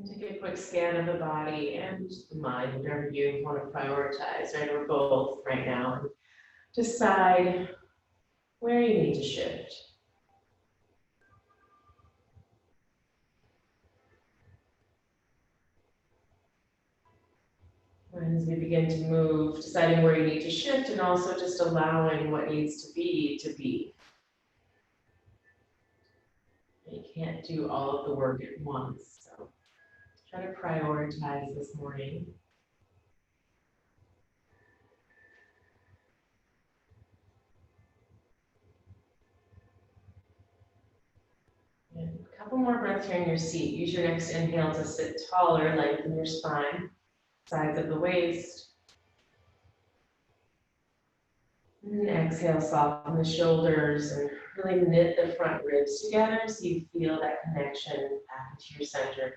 Take a quick scan of the body and the mind, whatever you want to prioritize, right, or both right now. And decide where you need to shift. And as we begin to move, deciding where you need to shift and also just allowing what needs to be to be. You can't do all of the work at once, so try to prioritize this morning. And a couple more breaths here in your seat. Use your next inhale to sit taller, lengthen your spine, sides of the waist. And exhale, soften the shoulders and really knit the front ribs together so you feel that connection back into your center.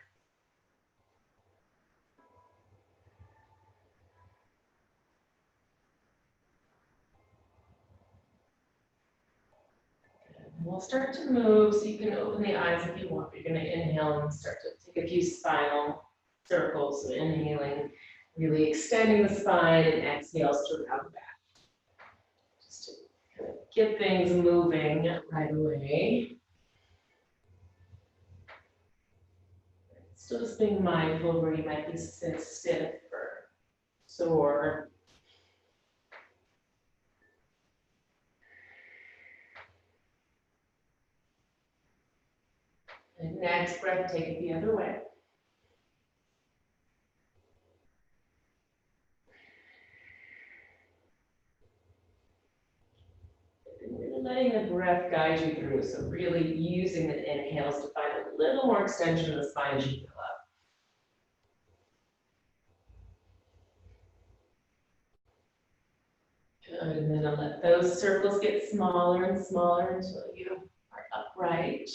We'll start to move, so you can open the eyes if you want. You're going to inhale and start to take a few spinal circles. So inhaling, really extending the spine, and exhale, straight out the back. Just to kind of get things moving right away. Still just being mindful where you might be stiff or sore. And next breath, take it the other way. And really letting the breath guide you through. So really using the inhales to find a little more extension in the spine as you fill up. Good, and then let those circles get smaller and smaller until you are upright.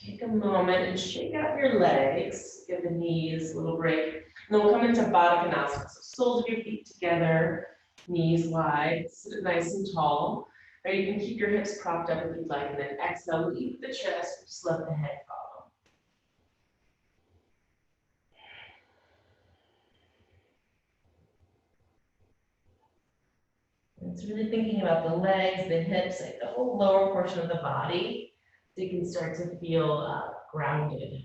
Take a moment and shake out your legs, give the knees a little break. And then we'll come into Baddha Konasana. So soles of your feet together, knees wide, sit nice and tall. Or you can keep your hips propped up if you'd like, and then exhale, leave the chest, just let the head follow. It's really thinking about the legs, the hips, like the whole lower portion of the body. So you can start to feel grounded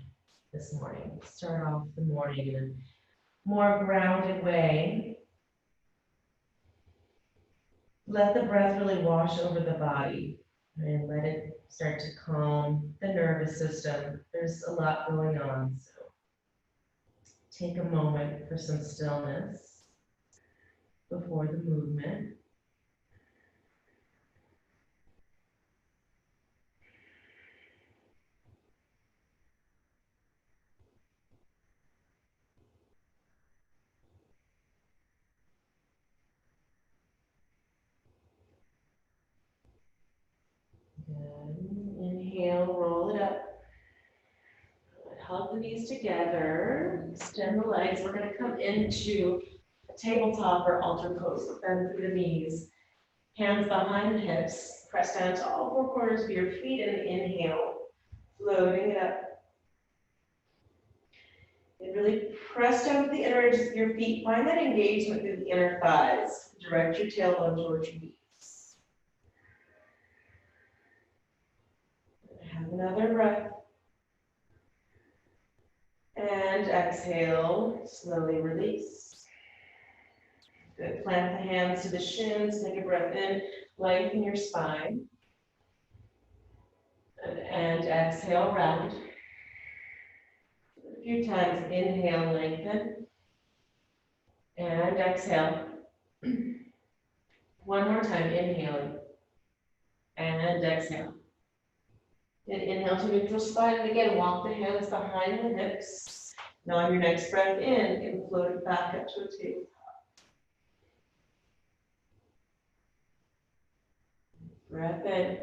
this morning. Start off the morning in a more grounded way. Let the breath really wash over the body and let it start to calm the nervous system. There's a lot going on, so take a moment for some stillness before the movement. Good. Inhale, roll it up. Hug the knees together, extend the legs. We're going to come into a tabletop or altar pose. So bend through the knees, hands behind the hips, press down to all four corners of your feet and inhale, floating it up. And really press down to the inner edges of your feet. Find that engagement through the inner thighs. Direct your tailbone towards your knees. Have another breath. And exhale, slowly release. Good. Plant the hands to the shins. Take a breath in. Lengthen your spine. And exhale, round. A few times. Inhale, lengthen. And exhale. One more time. Inhaling. And exhale. And inhale to neutral spine. And again, walk the hands behind the hips. Now on your next breath in, you can float it back up to a tabletop. Breath in.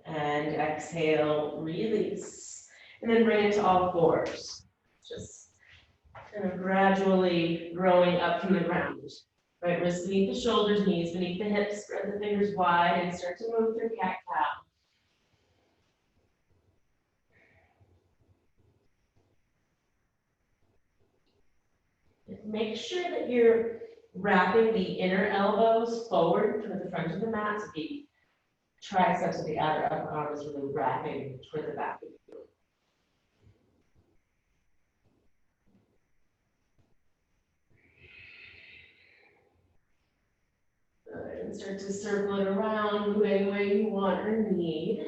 And exhale, release. And then bring it to all fours. Just kind of gradually growing up from the ground. Right, wrists beneath the shoulders, knees beneath the hips, spread the fingers wide and start to move through cat-cow. make sure that you're wrapping the inner elbows forward toward the front of the mat, so the triceps of the outer upper arm is really wrapping toward the back of the heel. Good, and start to circle it around the way you want or need.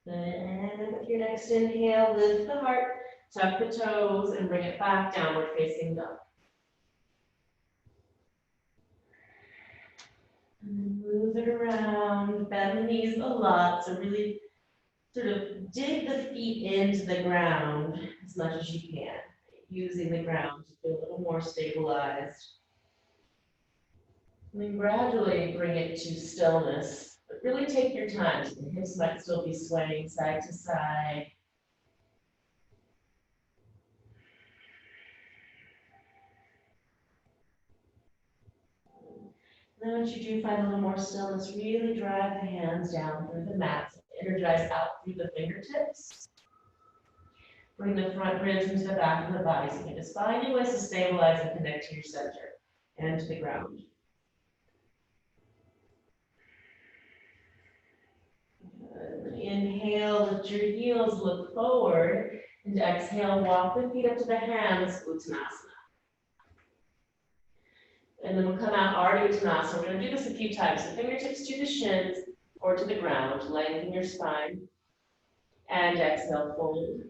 And with your next inhale, lift the heart, tuck the toes, and bring it back downward facing dog. And then move it around, bend the knees a lot, so really sort of dig the feet into the ground as much as you can, using the ground to feel a little more stabilized. And then gradually bring it to stillness, but really take your time. So the hips might still be swaying side to side. Then once you do find a little more stillness, really drive the hands down through the mat, energize out through the fingertips. Bring the front ribs into the back of the body, so you can just find new ways to stabilize and connect to your center and to the ground. Good. Inhale, lift your heels, look forward, and exhale, walk the feet up to the hands, Uttanasana. And then we'll come out Ardha Uttanasana. We're going to do this a few times. So fingertips to the shins or to the ground, lengthen your spine, and exhale, fold.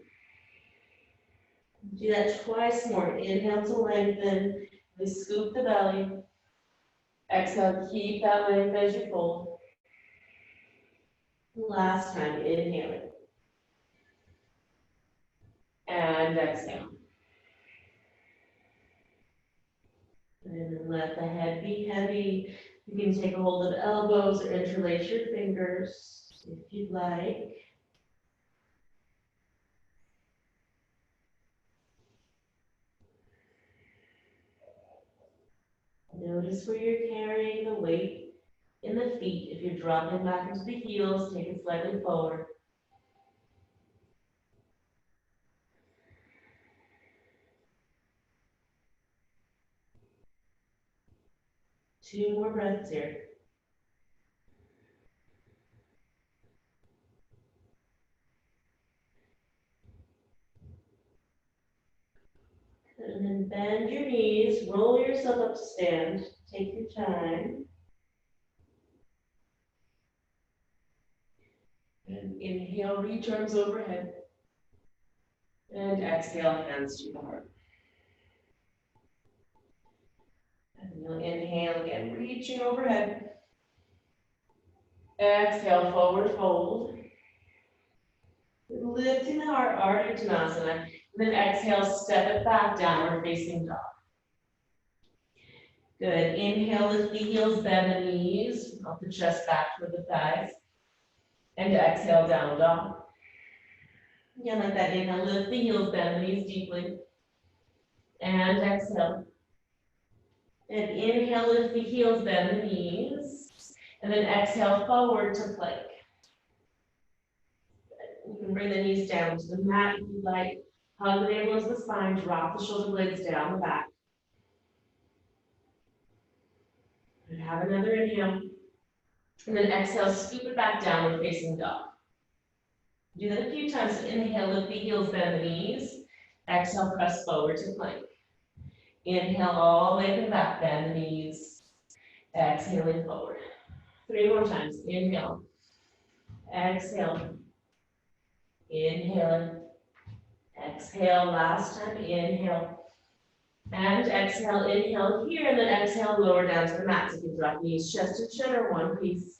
Do that twice more. Inhale to lengthen, we scoop the belly. Exhale, keep that length as you fold. Last time, inhaling. And exhale. And then let the head be heavy. You can take a hold of elbows or interlace your fingers if you'd like. Notice where you're carrying the weight in the feet. If you're dropping back into the heels, take it slightly forward. Two more breaths here. And then bend your knees, roll yourself up to stand. Take your time. And inhale, reach arms overhead. And exhale, hands to the heart. And you'll inhale again, reaching overhead. Exhale, forward fold. Lifting the heart, Ardha Uttanasana. And then exhale, step it back, downward facing dog. Good. Inhale, lift the heels, bend the knees. Up the chest back toward the thighs. And exhale, down dog. Again, like that. Inhale, lift the heels, bend the knees deeply. And exhale. And inhale, lift the heels, bend the knees. And then exhale, forward to plank. You can bring the knees down to the mat if you'd like. Hug the navel into the spine, drop the shoulder blades down the back. And have another inhale. And then exhale, scoop it back downward facing dog. Do that a few times. So inhale, lift the heels, bend the knees. Exhale, press forward to plank. Inhale all the way to the back, bend the knees. Exhaling forward. 3 more times. Inhale. Exhale. Inhaling. Exhale. Last time. Inhale. And exhale. Inhale here. And then exhale, lower down to the mat. So you can drop knees chest to chin or one piece.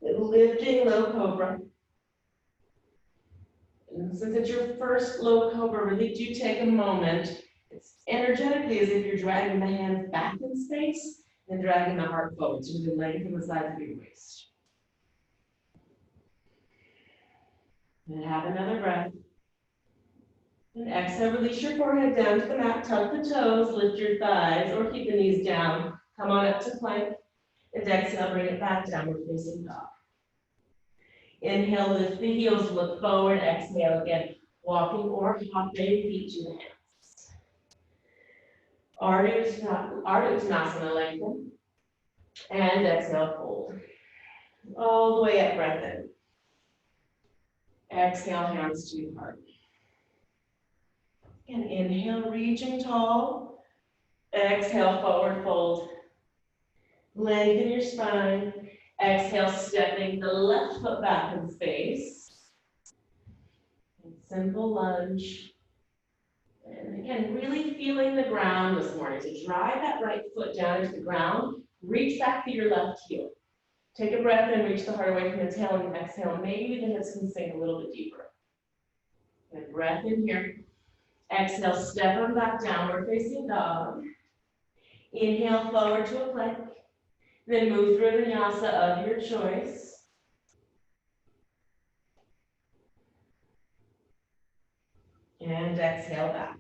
Lifting low cobra. And since it's your first low cobra, really do take a moment. It's energetically as if you're dragging the hands back in space and dragging the heart forward. So you can lengthen the sides of your waist. And have another breath. And exhale, release your forehead down to the mat, tuck the toes, lift your thighs, or keep the knees down. Come on up to plank. And exhale, bring it back, downward facing dog. Inhale, lift the heels, look forward. Exhale again, walking or hopping feet to the hands. Ardha Uttanasana, lengthen. And exhale, fold. All the way up, breath in. Exhale, hands to heart. And inhale, reaching tall. Exhale, forward fold. Lengthen your spine. Exhale, stepping the left foot back in space. And simple lunge. And again, really feeling the ground this morning. So drive that right foot down into the ground. Reach back to your left heel. Take a breath in, reach the heart away from the tail, and exhale. Maybe the hips can sink a little bit deeper. And breath in here. Exhale, step on back, downward facing dog. Inhale, forward to a plank. Then move through a vinyasa of your choice. And exhale back.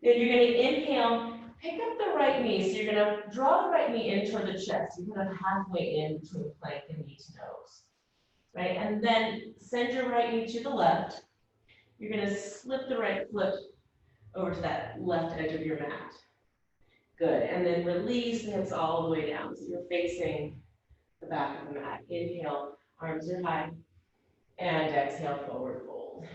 Then you're going to inhale, pick up the right knee. So you're going to draw the right knee in toward the chest. You're kind of halfway in between plank and knee to nose. Right? And then send your right knee to the left. You're going to slip the right foot over to that left edge of your mat. Good. And then release the hips all the way down. So you're facing the back of the mat. Inhale, arms are high. And exhale, forward fold.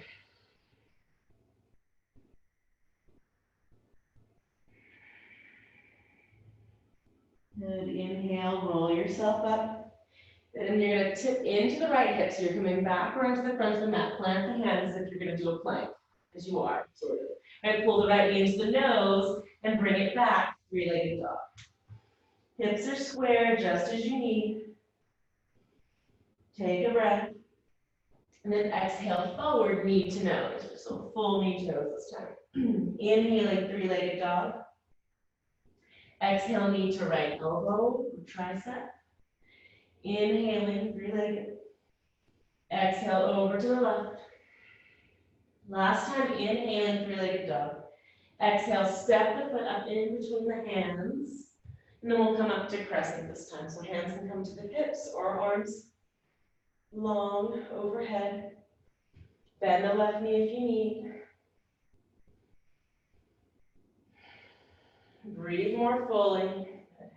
Good. Inhale, roll yourself up. And you're going to tip into the right hip. So you're coming back around to the front of the mat. Plant the hands as if you're going to do a plank, as you are, sort of. And pull the right knee into the nose and bring it back, three-legged dog. Hips are square, just as you need. Take a breath. And then exhale forward, knee to nose. So full knee to nose this time. Inhaling, three-legged dog. Exhale, knee to right elbow, or tricep. Inhaling, three-legged. Exhale, over to the left. Last time, inhaling, three-legged dog. Exhale, step the foot up in between the hands. And then we'll come up to crescent this time. So hands can come to the hips or arms long overhead. Bend the left knee if you need. Breathe more fully.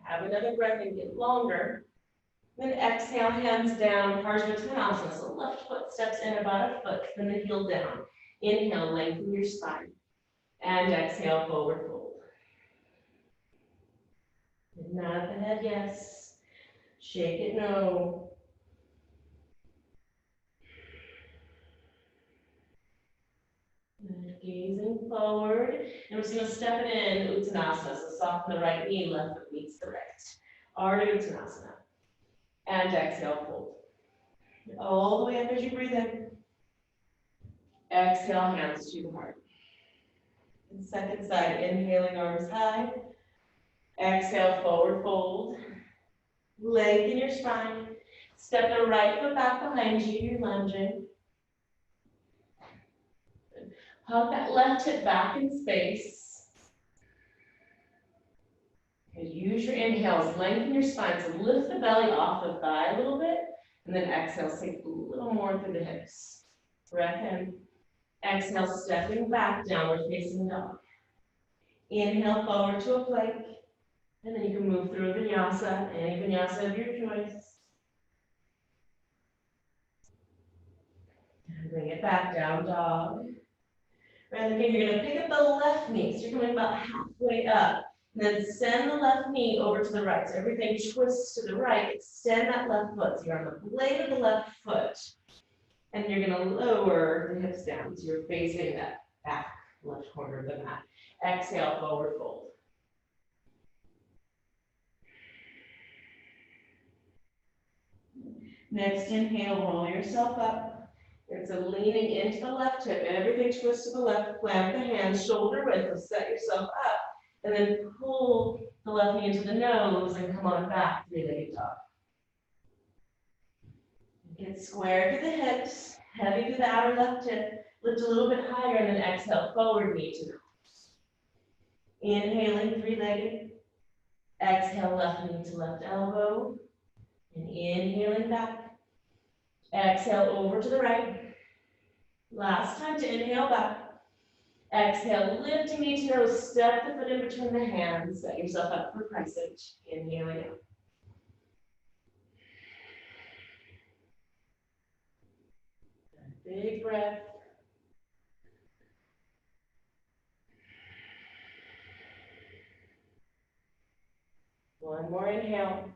Have another breath and get longer. Then exhale, hands down, Parsva So left foot steps in about a foot, then the heel down. Inhale, lengthen your spine. And exhale, forward fold. Nod the head, yes. Shake it, no. And gazing forward. And we're just going to step it in, Uttanasana. So soften the right knee, left foot meets the right. Ardha Uttanasana. And exhale, fold. All the way up as you breathe in. Exhale, hands to the heart. And second side, inhaling, arms high. Exhale, forward fold. Lengthen your spine. Step the right foot back behind you, you're lunging. Hug that left hip back in space. And use your inhales, lengthen your spine. So lift the belly off the thigh a little bit. And then exhale, sink a little more through the hips. Breath in. Exhale, stepping back, downward facing dog. Inhale, forward to a plank. And then you can move through a vinyasa, any vinyasa of your choice. And bring it back, down dog. And again, you're going to pick up the left knee. So you're coming about halfway up. And then send the left knee over to the right. So everything twists to the right. Extend that left foot. So you're on the blade of the left foot. And you're going to lower the hips down. So you're facing that back left corner of the mat. Exhale, forward fold. Next inhale, roll yourself up. It's a leaning into the left hip. Everything twists to the left. Plant the hands shoulder width. So set yourself up. And then pull the left knee into the nose and come on back, three-legged dog. Get square to the hips, heavy to the outer left hip, Lift a little bit higher and then exhale, forward knee to nose. Inhaling, three-legged. Exhale, left knee to left elbow. And inhaling back. Exhale, over to the right. Last time to inhale back. Exhale, lifting knee to nose, step the foot in between the hands, set yourself up for crescent. Inhaling out. Big breath. One more inhale.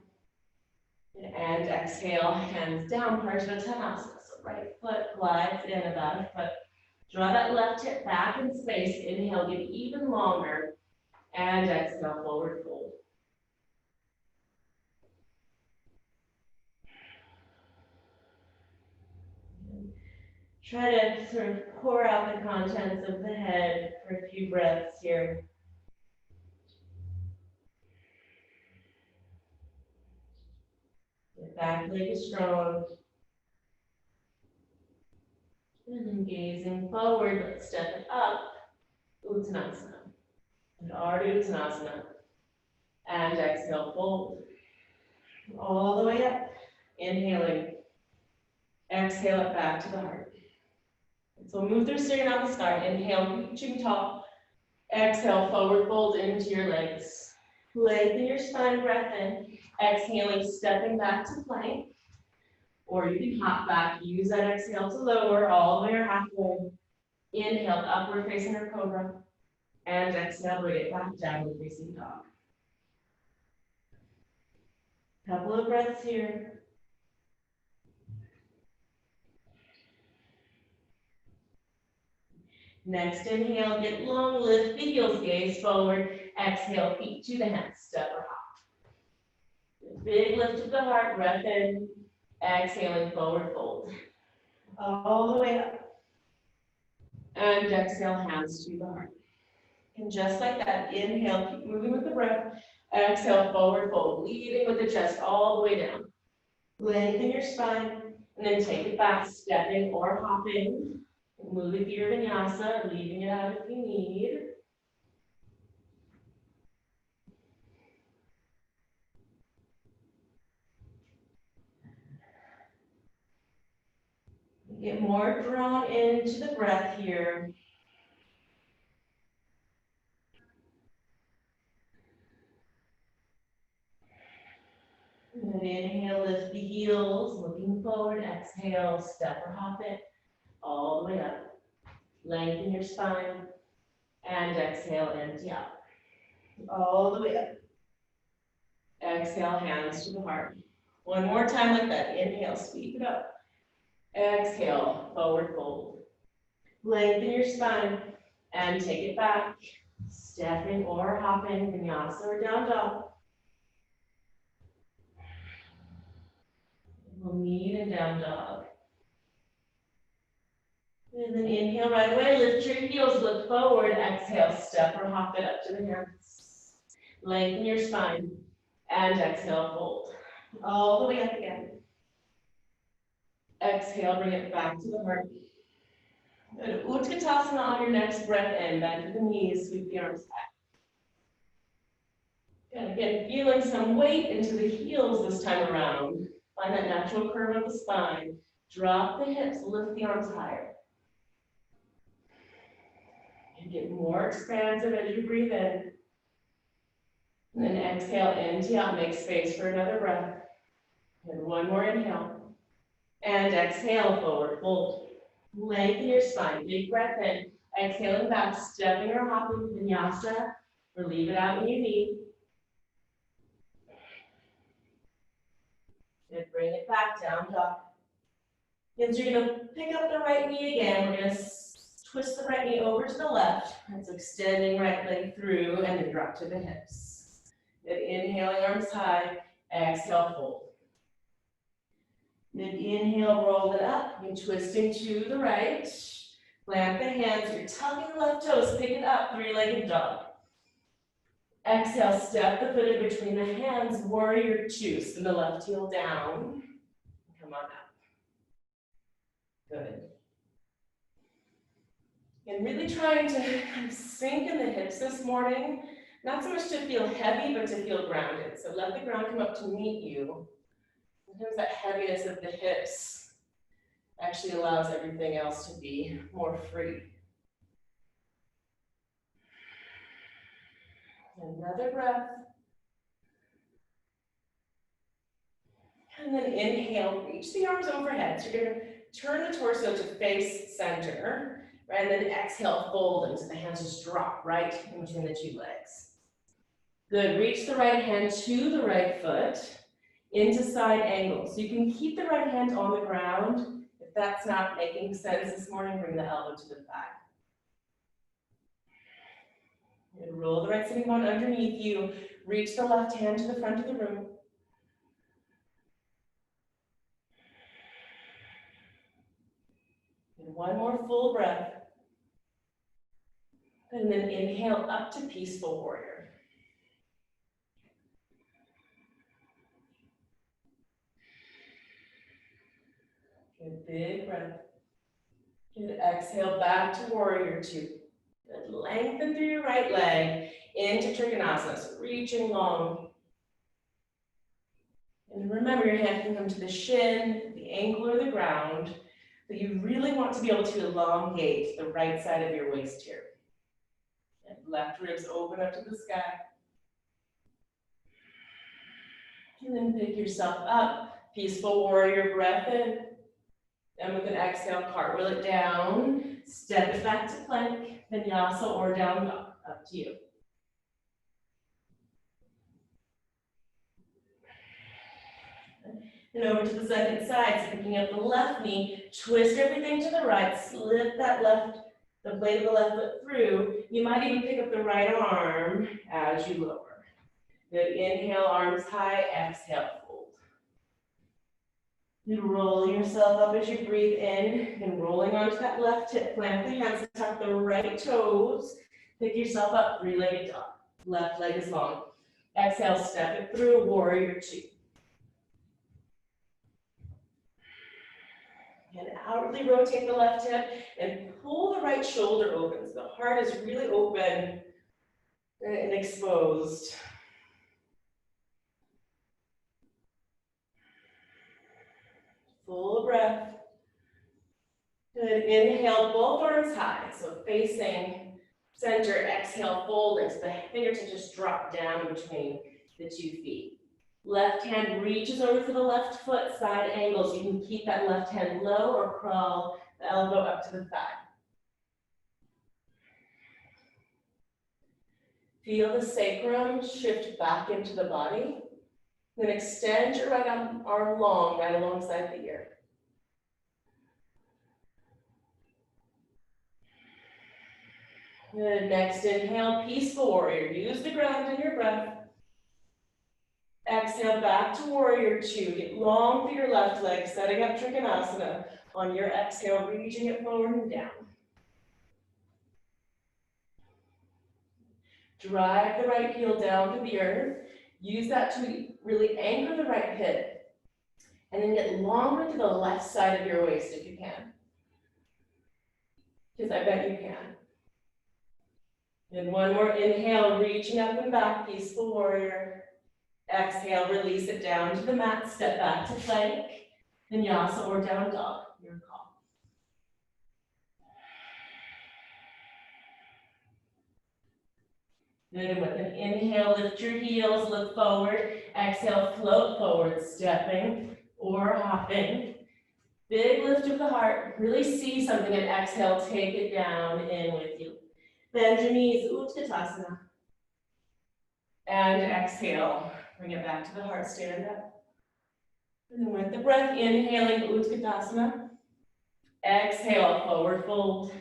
And exhale, hands down, Parsvanathanasana. So right foot glides in about a foot. Draw that left hip back in space. Inhale, get even longer. And exhale, forward fold. Try to sort of pour out the contents of the head for a few breaths here. The back leg is strong. And then gazing forward, let's step it up. Uttanasana. And Ardha Uttanasana. And exhale, fold. All the way up. Inhaling. Exhale it back to the heart. So move through Suriname. Inhale, reaching tall. Exhale, forward fold into your legs. Lengthen your spine, breath in. Exhaling, stepping back to plank. Or you can hop back, use that exhale to lower all the way or halfway. Inhale, upward facing or cobra. And exhale, bring it back, downward facing dog. Couple of breaths here. Next inhale, get long, lift the heels, gaze forward. Exhale, feet to the hands, step or hop. Big lift of the heart, breath in. Exhaling, forward fold. All the way up. And exhale, hands to the heart. And just like that, inhale, keep moving with the breath. Exhale, forward fold, leading with the chest all the way down. Lengthen your spine, and then take it back, stepping or hopping. Moving through your vinyasa, leaving it out if you need. Get more drawn into the breath here. And then inhale, lift the heels, looking forward. Exhale, step or hop it all the way up. Lengthen your spine. And exhale, empty out. All the way up. Exhale, hands to the heart. One more time like that. Inhale, sweep it up. Exhale, forward fold. Lengthen your spine and take it back. Stepping or hopping, vinyasa or down dog. We'll meet in down dog. And then inhale right away, lift your heels, look forward. Exhale, step or hop it up to the hands. Lengthen your spine and exhale, fold. All the way up again. Exhale, bring it back to the heart. Good. Utkatasana on your next breath in. Bend to the knees, sweep the arms back. And again, feeling some weight into the heels this time around. Find that natural curve of the spine. Drop the hips, lift the arms higher. And get more expansive as you breathe in. And then exhale, empty out, make space for another breath. And one more inhale. And exhale, forward fold. Lengthen your spine, big breath in. Exhaling back, stepping or hopping, vinyasa, or leave it out when you need. And bring it back, down dog. And so you're gonna pick up the right knee again. We're gonna twist the right knee over to the left. And so extending right leg through and then drop to the hips. Then inhaling, arms high, exhale, fold. Then inhale, roll it up, and twisting to the right. Plant the hands, you're tucking the left toes, pick it up, three-legged dog. Exhale, step the foot in between the hands, warrior two. Send the left heel down. Come on out. Good. And really trying to kind of sink in the hips this morning, not so much to feel heavy, but to feel grounded. So let the ground come up to meet you. Sometimes that heaviness of the hips actually allows everything else to be more free. Another breath. And then inhale, reach the arms overhead. So you're gonna turn the torso to face center, right? And then exhale, folding, so the hands just drop right in between the two legs. Good, reach the right hand to the right foot into side angle. So you can keep the right hand on the ground. If that's not making sense this morning, bring the elbow to the thigh. And roll the right sitting bone underneath you. Reach the left hand to the front of the room. And one more full breath. And then inhale up to peaceful warrior. Good, big breath. Good, exhale back to warrior two. Good, lengthen through your right leg into Trikonasana, so reaching long. And remember, your hand can come to the shin, the ankle, or the ground, but you really want to be able to elongate the right side of your waist here. And left ribs open up to the sky. And then pick yourself up. Peaceful warrior breath in. And with an exhale, cartwheel it down. Step it back to plank, vinyasa, or down dog. Up to you. And over to the second side, so picking up the left knee, twist everything to the right, slip the blade of the left foot through. You might even pick up the right arm as you lower. Good, inhale, arms high, exhale, fold. You roll yourself up as you breathe in, and rolling onto that left hip, plant the hands, tuck the right toes, pick yourself up, three-legged dog. Left leg is long. Exhale, step it through, warrior two. And outwardly rotate the left hip and pull the right shoulder open. So the heart is really open and exposed. Full breath. Good. Inhale, both arms high. So facing center, exhale, folding. So the fingertips just drop down between the 2 feet. Left hand reaches over for the left foot, side angles. You can keep that left hand low or crawl the elbow up to the thigh. Feel the sacrum shift back into the body. Then extend your right arm long, right alongside the ear. Good. Next inhale, peaceful warrior. Use the ground in your breath. Exhale back to warrior two. Get long through your left leg, setting up Trikonasana. On your exhale, reaching it forward and down. Drive the right heel down to the earth. Use that to really anchor the right hip. And then get longer to the left side of your waist if you can. Because I bet you can. And one more inhale, reaching up and back, peaceful warrior. Exhale, release it down to the mat, step back to plank, vinyasa or down dog, your call. Good, and with an inhale, lift your heels, look forward. Exhale, float forward, stepping or hopping. Big lift of the heart, really see something, and exhale, take it down in with you. Bend your knees, Utkatasana. And exhale, bring it back to the heart, stand up. And then with the breath, inhaling Utkatasana. Exhale, forward fold.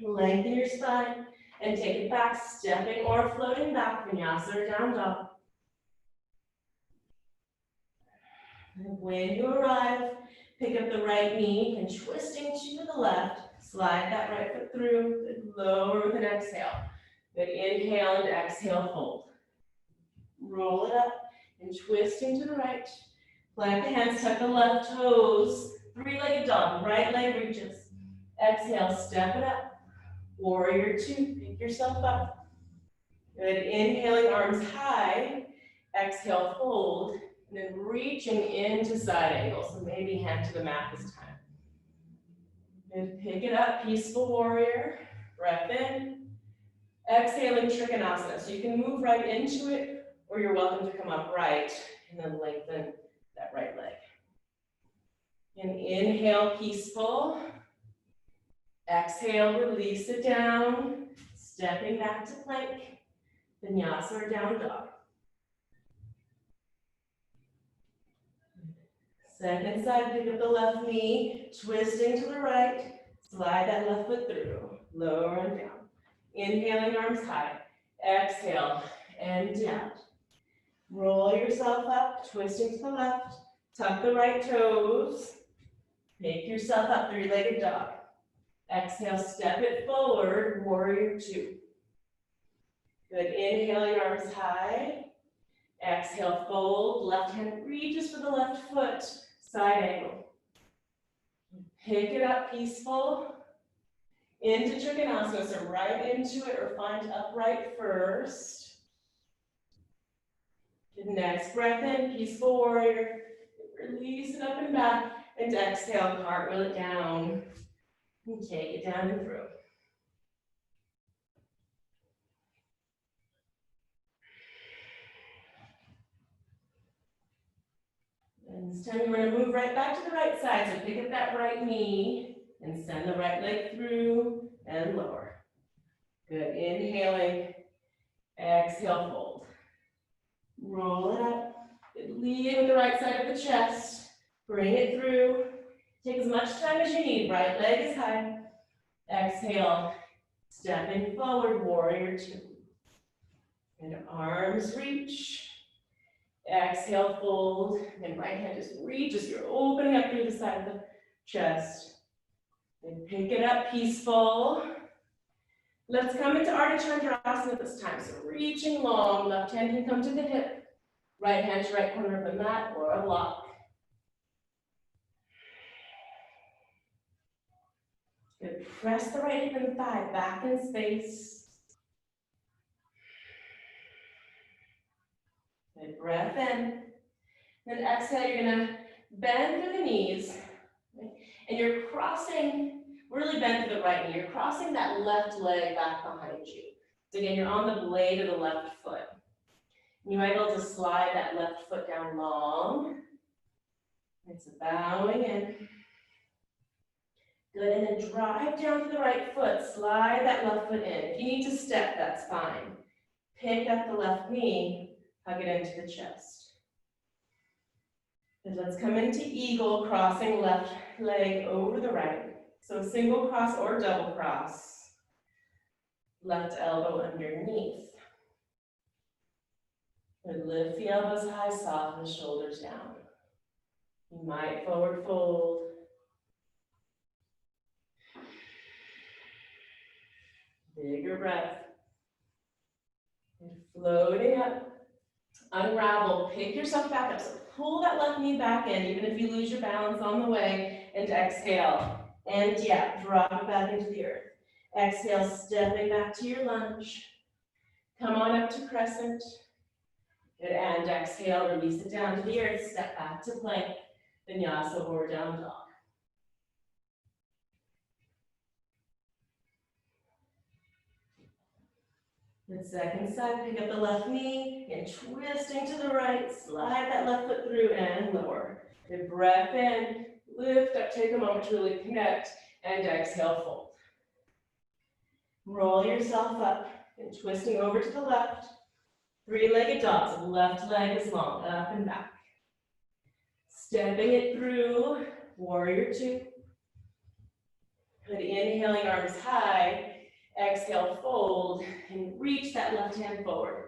Lengthen your spine and take it back, stepping or floating back, vinyasa or down dog. And when you arrive, pick up the right knee and twisting to the left, slide that right foot through, and lower with an exhale. Good, inhale and exhale, fold. Roll it up and twisting to the right. Plant the hands, tuck the left toes, three-legged dog, right leg reaches. Exhale, step it up, Warrior two, pick yourself up. Good, inhaling arms high. Exhale, fold, and then reaching into side angle. So maybe hand to the mat this time. And pick it up, peaceful warrior. Breath in. Exhaling Trikonasana. So you can move right into it, or you're welcome to come upright and then lengthen that right leg. And inhale, peaceful. Exhale, release it down. Stepping back to plank. Vinyasa or down dog. Second side, pick up the left knee, twisting to the right. Slide that left foot through, lower and down. Inhaling, arms high. Exhale, and down. Roll yourself up, twisting to the left. Tuck the right toes. Pick yourself up, three-legged dog. Exhale, step it forward, warrior two. Good, inhaling, arms high. Exhale, fold, left hand reaches for the left foot, side angle. Pick it up, peaceful. Into Trikonasana, so right into it or find upright first. The next breath in, peaceful warrior. Release it up and back, and exhale, cartwheel it down. And take it down and through. And this time you're going to move right back to the right side, so pick up that right knee and send the right leg through and lower. Good, inhaling, exhale, fold. Roll it up, lead with the right side of the chest, bring it through. Take as much time as you need, right leg is high. Exhale, stepping forward, warrior two. And arms reach. Exhale, fold, and right hand just reaches. You're opening up through the side of the chest. And pick it up, peaceful. Let's come into Ardha Chandrasana this time. So reaching long, left hand can come to the hip. Right hand to right corner of the mat or a block. Good. Press the right hip and thigh back in space. Good. Breath in. Then exhale, you're gonna bend through the knees. And you're crossing, really bend through the right knee. You're crossing that left leg back behind you. So again, you're on the blade of the left foot. You might be able to slide that left foot down long. It's bowing in. Good, and then drive down to the right foot. Slide that left foot in. If you need to step, that's fine. Pick up the left knee, hug it into the chest. And let's come into eagle, crossing left leg over the right. So single cross or double cross. Left elbow underneath. And lift the elbows high, soften the shoulders down. You might forward fold. Bigger breath. And floating up. Unravel, pick yourself back up. So pull that left knee back in, even if you lose your balance on the way, and exhale. And yeah, drop it back into the earth. Exhale, stepping back to your lunge. Come on up to crescent. Good, and exhale, release it down to the earth. Step back to plank, vinyasa or down dog. The second side, pick up the left knee and twisting to the right, slide that left foot through and lower. Good, breath in, lift up, take a moment to really connect, and exhale, fold. Roll yourself up and twisting over to the left. Three-legged dogs, left leg is long, up and back. Stepping it through, warrior two. Good, inhaling arms high. Exhale, fold, and reach that left hand forward.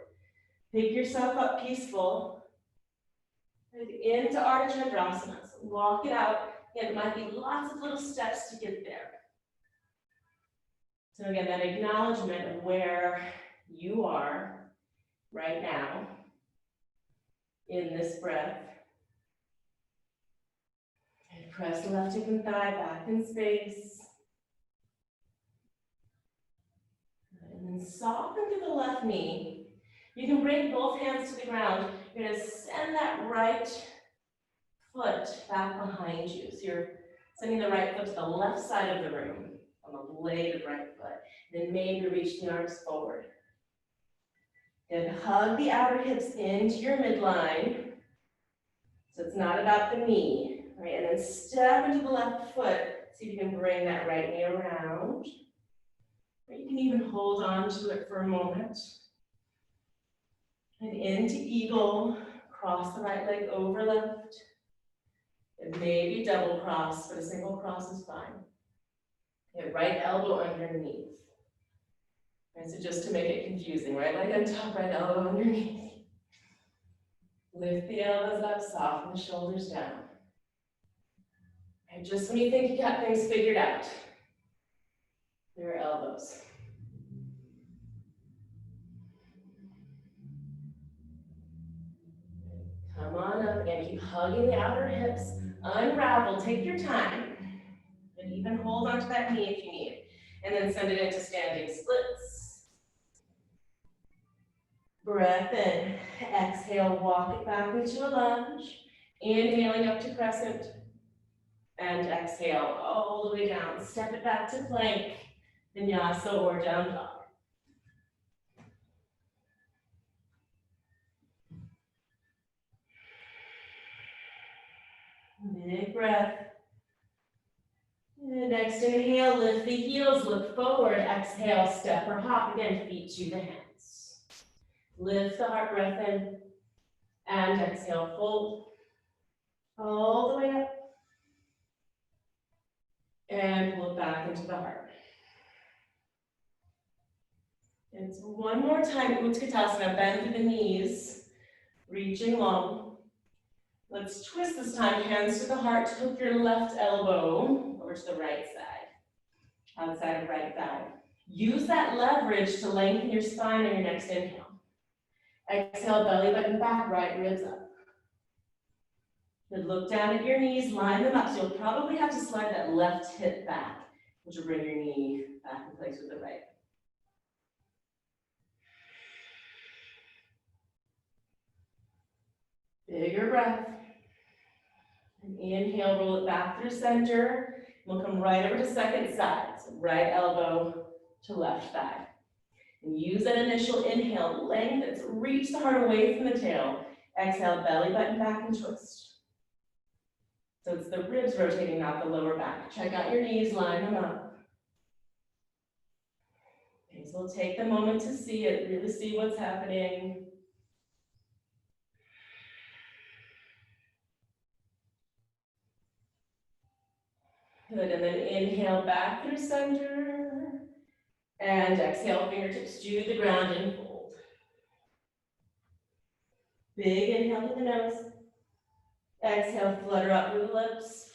Pick yourself up, peaceful. And into Ardha Chandrasana. So walk it out. Again, it might be lots of little steps to get there. So again, that acknowledgement of where you are right now in this breath. And press the left hip and thigh back in space. And soften through the left knee. You can bring both hands to the ground. You're gonna send that right foot back behind you. So you're sending the right foot to the left side of the room, on the blade of the right foot. Then maybe reach the arms forward. And hug the outer hips into your midline. So it's not about the knee, right? And then step into the left foot. See if you can bring that right knee around. Or you can even hold on to it for a moment. And into eagle, cross the right leg over left. And maybe double cross, but a single cross is fine. Get right elbow underneath. Right, so just to make it confusing, right leg on top, right elbow underneath. Lift the elbows up, soften the shoulders down. And just when you think you got things figured out, there are elbows. Come on up and keep hugging the outer hips. Unravel, take your time. And even hold onto that knee if you need. And then send it into standing splits. Breath in. Exhale, walk it back into a lunge. Inhaling up to crescent. And exhale all the way down. Step it back to plank, vinyasa, or down dog. Big breath. And next inhale, lift the heels, look forward. Exhale, step or hop again, feet to the hands. Lift the heart, breath in. And exhale, fold. All the way up. And pull it back into the heart. And so one more time, Utkatasana, bend through the knees, reaching long. Let's twist this time, hands to the heart, hook your left elbow over to the right side, outside of right thigh. Use that leverage to lengthen your spine on your next inhale. Exhale, belly button back, right ribs up. Then look down at your knees, line them up. So you'll probably have to slide that left hip back, which will bring your knee back in place with the right. Bigger breath. And inhale, roll it back through center. We'll come right over to second side. So right elbow to left thigh. And use that initial inhale, lengthen, so reach the heart away from the tail. Exhale, belly button back and twist. So it's the ribs rotating, not the lower back. Check out your knees, line them up. Okay, so we'll take the moment to see it, really see what's happening. Good, and then inhale back through center. And exhale, fingertips to the ground and fold. Big inhale to the nose. Exhale, flutter up through the lips.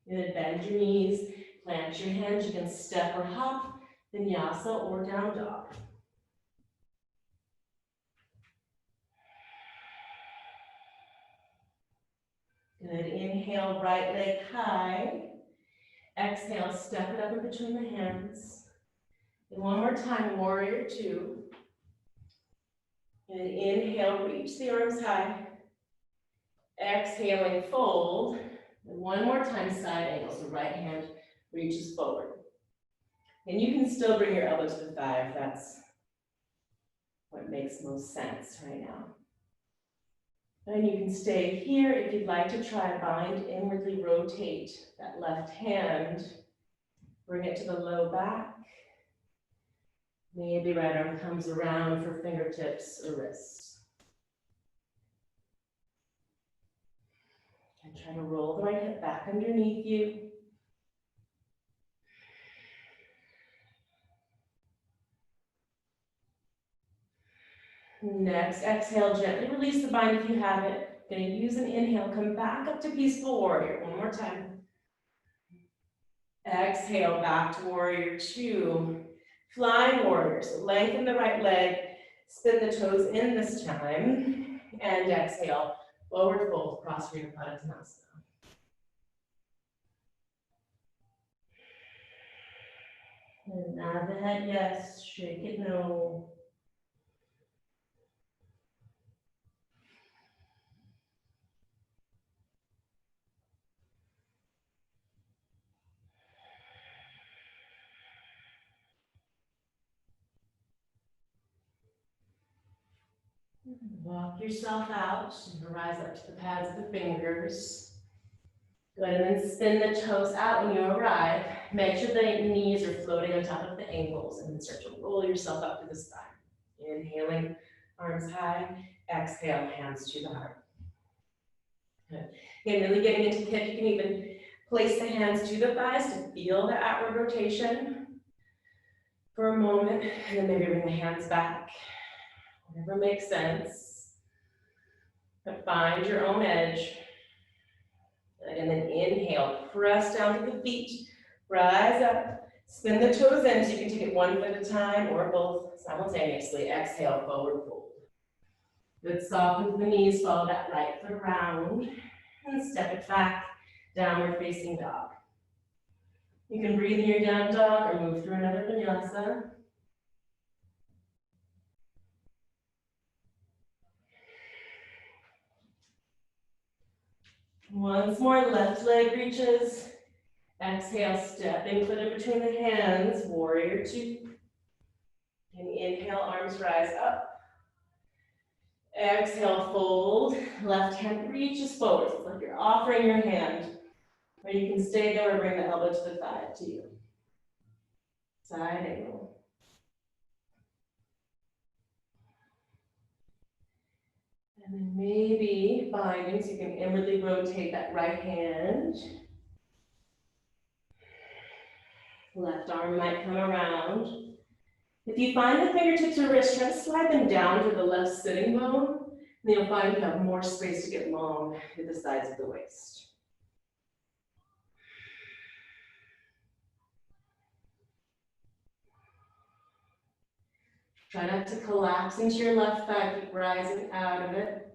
Good, bend your knees, plant your hands. You can step or hop, vinyasa or down dog. Good, inhale, right leg high. Exhale, step it up in between the hands. And one more time, warrior two. And inhale, reach the arms high. Exhaling, fold. And one more time, side angle, so right hand reaches forward. And you can still bring your elbow to the thigh if that's what makes most sense right now. And you can stay here if you'd like to try bind, inwardly rotate that left hand. Bring it to the low back. Maybe right arm comes around for fingertips or wrists. And try to roll the right hip back underneath you. Next, exhale, gently release the bind if you have it. Gonna use an inhale, come back up to peaceful warrior. One more time. Exhale, back to warrior two. Flying warrior, so lengthen the right leg, spin the toes in this time, and exhale, forward fold, cross Utkatasana. And nod the head yes, shake it no. Walk yourself out and rise up to the pads of the fingers. Go ahead and then spin the toes out when you arrive. Make sure the knees are floating on top of the ankles and then start to roll yourself up to the spine. Inhaling, arms high. Exhale, hands to the heart. Good. Again, really getting into the hip. You can even place the hands to the thighs to feel the outward rotation for a moment. And then maybe bring the hands back. Whatever makes sense. But find your own edge. And then inhale, press down to the feet, rise up, spin the toes in, so you can take it one foot at a time or both simultaneously. Exhale, forward fold. Good, soften the knees, follow that right foot around, and step it back, downward facing dog. You can breathe in your down dog or move through another vinyasa. Once more, left leg reaches. Exhale, stepping foot in between the hands, warrior two. And inhale, arms rise up. Exhale, fold. Left hand reaches forward. It's like you're offering your hand. Or you can stay there or bring the elbow to the thigh, up to you. Side angle. And then maybe finding so you can inwardly rotate that right hand. Left arm might come around. If you find the fingertips or wrists, try to slide them down to the left sitting bone. And you'll find you have more space to get long at the sides of the waist. Try not to collapse into your left thigh, keep rising out of it.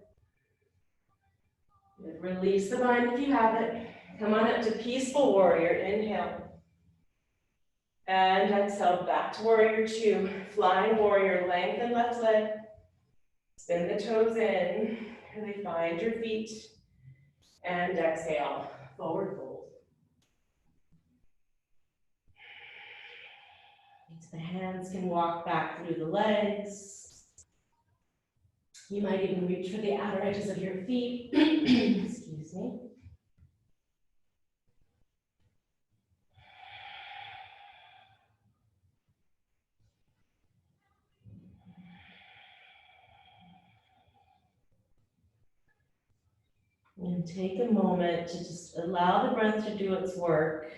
Release the bind if you have it. Come on up to peaceful warrior, inhale. And exhale, back to warrior two. Flying warrior, lengthen left leg. Spin the toes in, really find your feet. And exhale, forward fold. The hands can walk back through the legs. You might even reach for the outer edges of your feet. Excuse me. And take a moment to just allow the breath to do its work.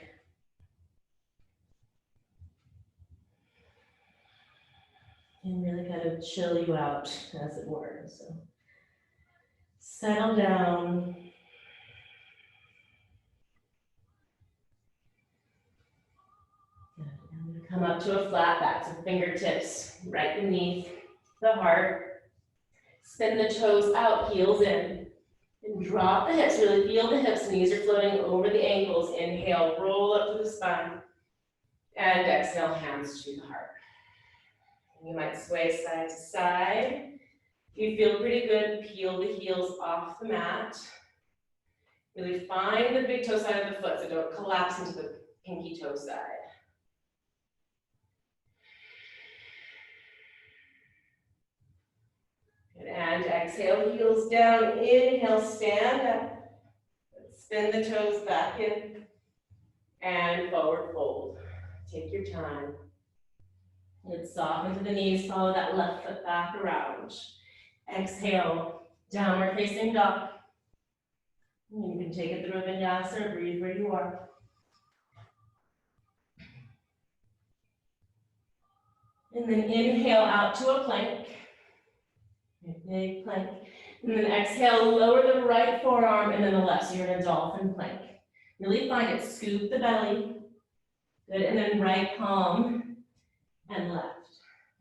And really kind of chill you out, as it were. So settle down. Good. And then come up to a flat back, so fingertips right beneath the heart. Spin the toes out, heels in. And drop the hips, really feel the hips, knees are floating over the ankles. Inhale, roll up to the spine. And exhale, hands to the heart. And you might sway side to side. If you feel pretty good, peel the heels off the mat. Really find the big toe side of the foot, so don't collapse into the pinky toe side. Good, and exhale, heels down. Inhale, stand up. Spin the toes back in. And forward fold. Take your time. And soften to the knees, follow that left foot back around. Exhale, downward facing dog. You can take it through a vinyasa or breathe where you are. And then inhale out to a plank. Big plank. And then exhale, lower the right forearm and then the left, so you're in a dolphin plank. Really find it, scoop the belly. Good, and then right palm and left.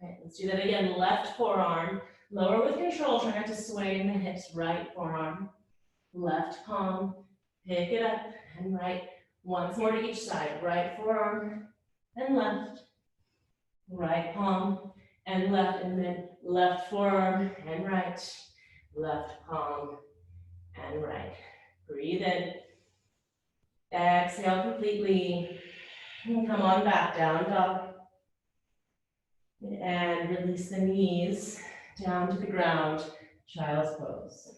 Right, let's do that again. Left forearm, lower with control, try not to sway in the hips. Right forearm, left palm, pick it up, and right. Once more to each side. Right forearm and left. right palm and then left forearm and right, left palm and right. Breathe in. Exhale completely. And come on back, down dog. And release the knees down to the ground, child's pose.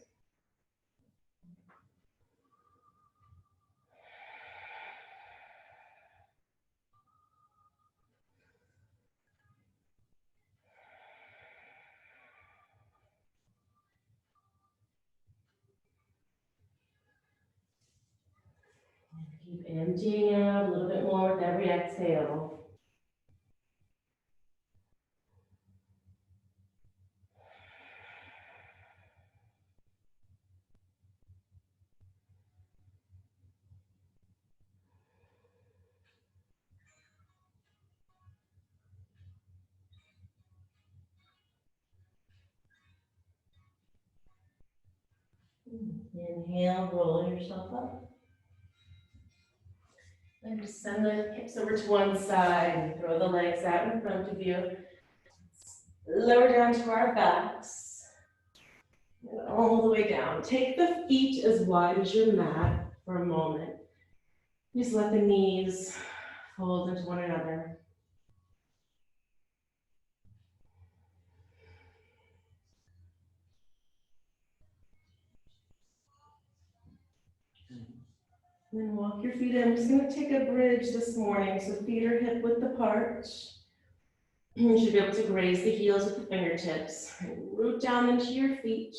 Keep emptying out a little bit more with every exhale. Inhale, roll yourself up. And just send the hips over to one side and throw the legs out in front of you. Lower down to our backs. And all the way down. Take the feet as wide as your mat for a moment. Just let the knees fold into one another. And then walk your feet in. I'm just going to take a bridge this morning. So feet are hip width apart. You should be able to graze the heels with the fingertips. Root down into your feet.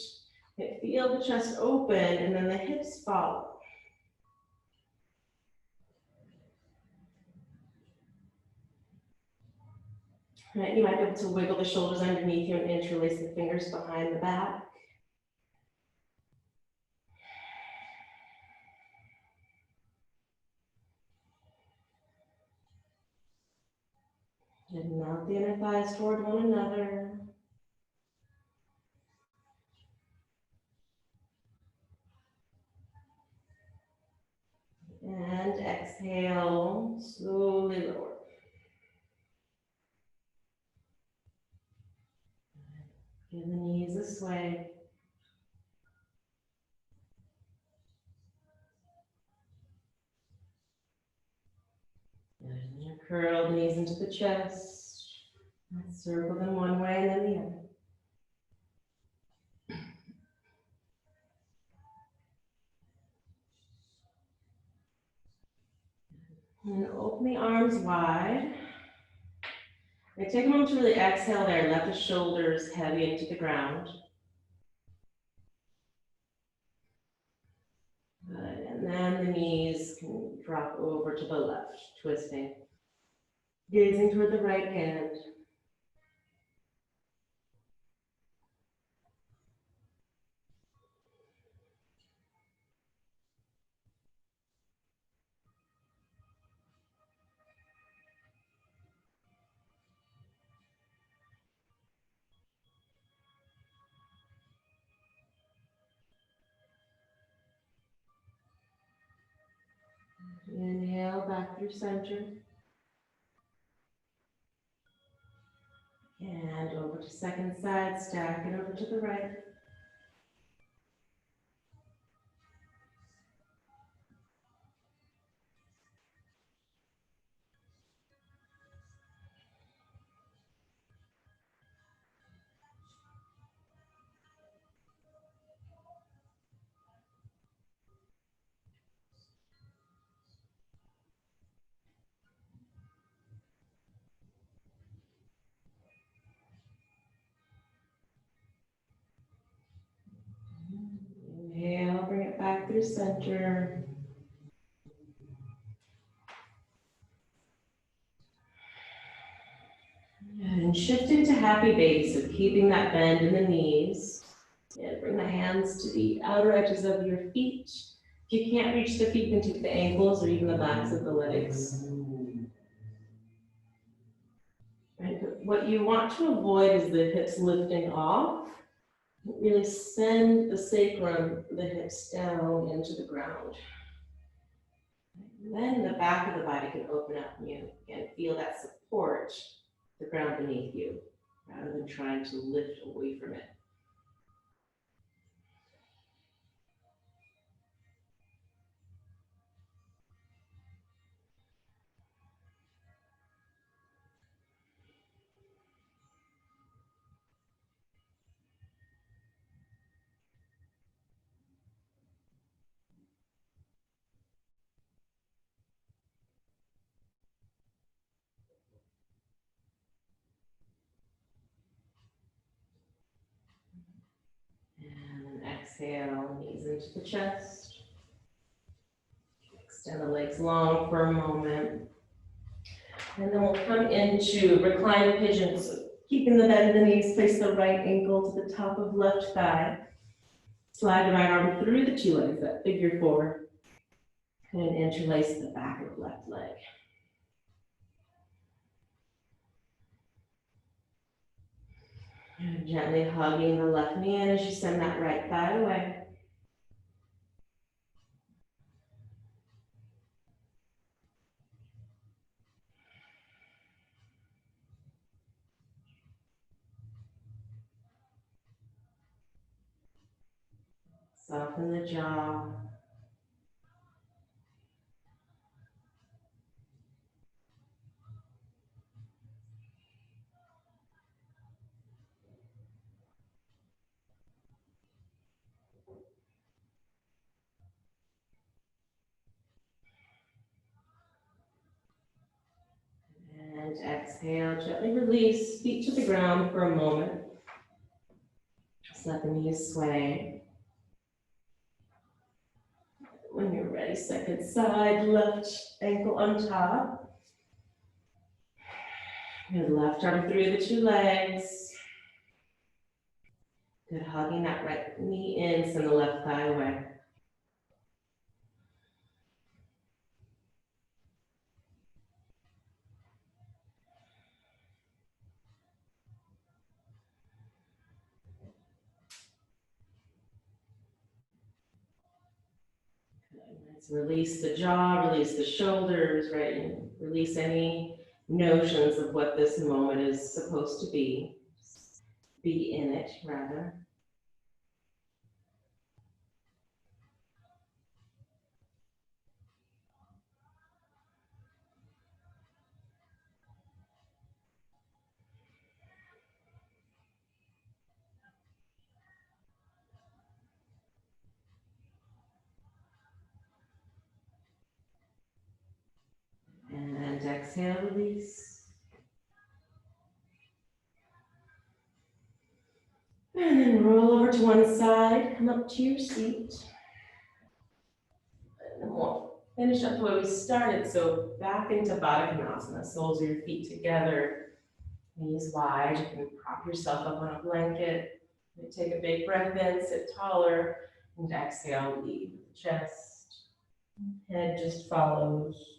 Feel the chest open and then the hips follow. Right, you might be able to wiggle the shoulders underneath you and interlace the fingers behind the back. And mount the inner thighs toward one another. And exhale, slowly lower. Give the knees a sway. And curl the knees into the chest. Circle them one way and then the other. And open the arms wide. And take a moment to really exhale there. Let the shoulders heavy into the ground. Good. And then the knees can drop over to the left, twisting. Gazing toward the right hand. Inhale back through center. And over to second side, stack it over to the right. Inhale, bring it back through center. And shift into happy base, so keeping that bend in the knees. And bring the hands to the outer edges of your feet. If you can't reach the feet, you can take the ankles or even the backs of the legs. Right, but what you want to avoid is the hips lifting off. Really send the sacrum, the hips down into the ground. And then the back of the body can open up and you can feel that support the ground beneath you, rather than trying to lift away from it. And then exhale, knees into the chest. Extend the legs long for a moment. And then we'll come into reclined pigeon. So keeping the bend in the knees, place the right ankle to the top of left thigh. Slide the right arm through the two legs, that figure four. And interlace the back of the left leg. And gently hugging the left knee in as you send that right thigh away. Soften the jaw. And exhale, gently release, feet to the ground for a moment. Just let the knees sway. When you're ready, second side, left ankle on top. Good, left arm through the two legs. Good, hugging that right knee in, send the left thigh away. Let's release the jaw, release the shoulders, right? And release any notions of what this moment is supposed to be. Be in it, rather. And exhale, release. And then roll over to one side, come up to your seat. And then we'll finish up where we started. So back into Baddha Konasana, soles of your feet together, knees wide. You can prop yourself up on a blanket. Take a big breath in, sit taller, and exhale, lead with the chest. Head just follows.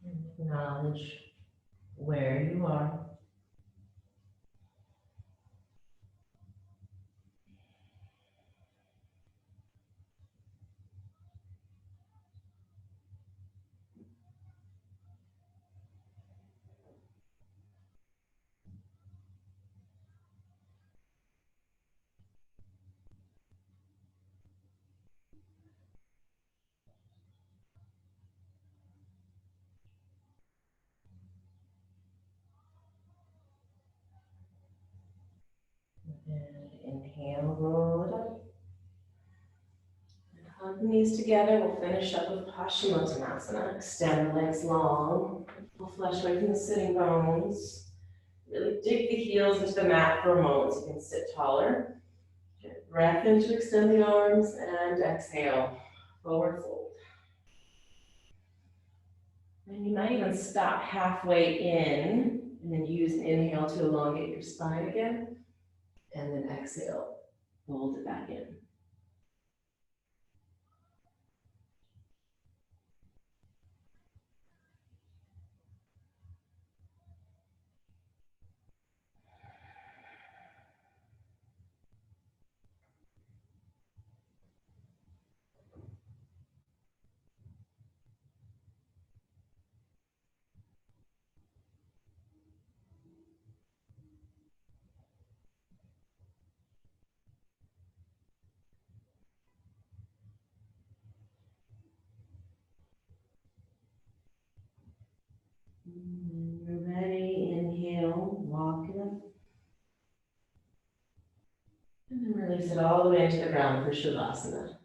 And acknowledge where you are. And inhale, roll it up. And hug the knees together. We'll finish up with Paschimottanasana. Extend the legs long. Pull flesh away from the sitting bones. Really dig the heels into the mat for a moment so you can sit taller. Get breath in to extend the arms and exhale, forward fold. And you might even stop halfway in and then use an inhale to elongate your spine again. And then exhale, fold it back in. When you're ready, inhale, walk it up. And then release it all the way into the ground for Shavasana.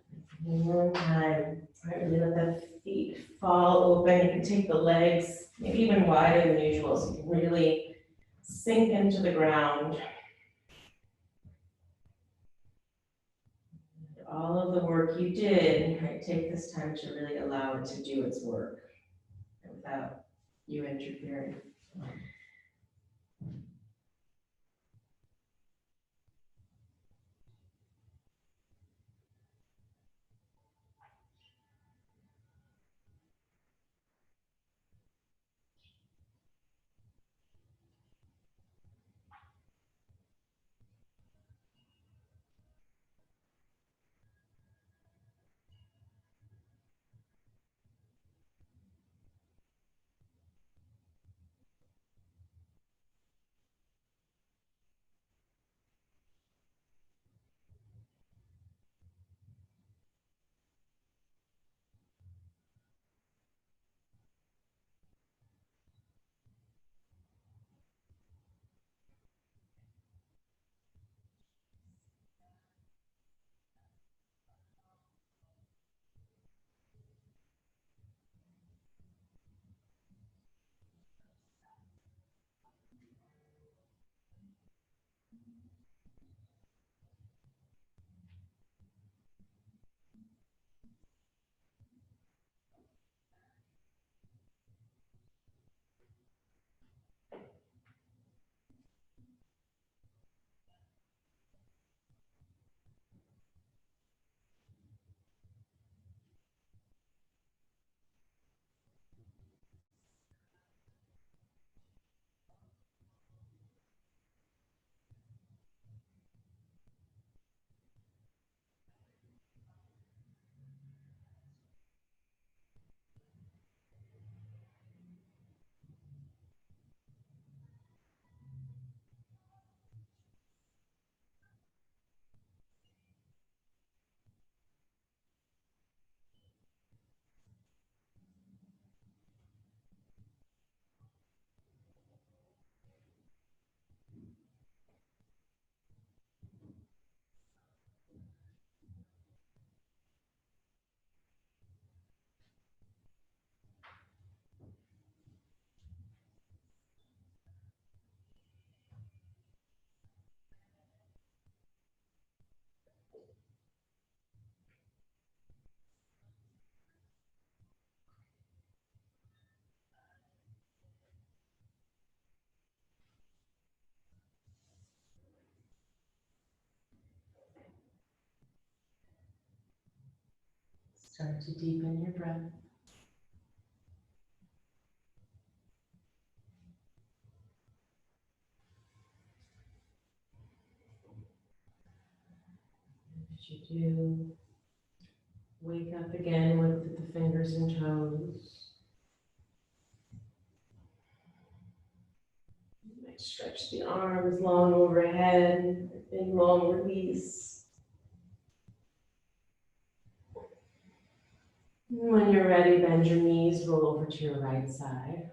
One more time. All right, really let the feet fall open. You can take the legs maybe even wider than usual, so you can really sink into the ground. All of the work you did, right, take this time to really allow it to do its work without you interfering. Start to deepen your breath. As you do, wake up again with the fingers and toes. You might stretch the arms long overhead, a big long release. When you're ready, bend your knees, roll over to your right side.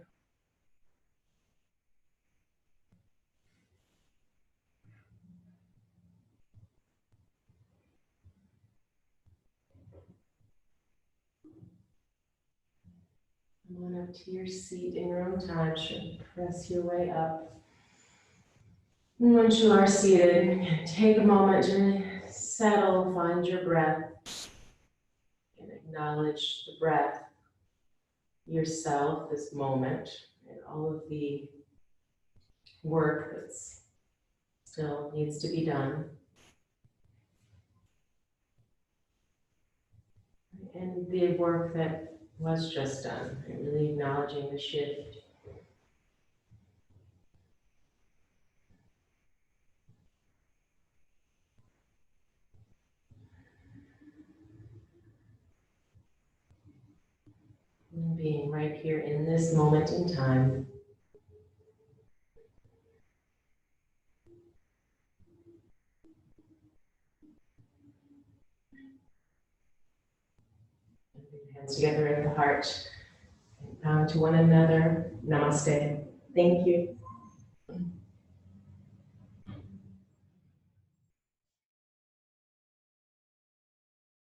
Come on up to your seat in your own time. Press your way up. And once you are seated, take a moment to settle, find your breath, and acknowledge the breath, yourself, this moment, and all of the work that's still needs to be done. And the work that was just done, and really acknowledging the shift. And being right here in this moment in time. Hands together at the heart. To one another, namaste. Thank you.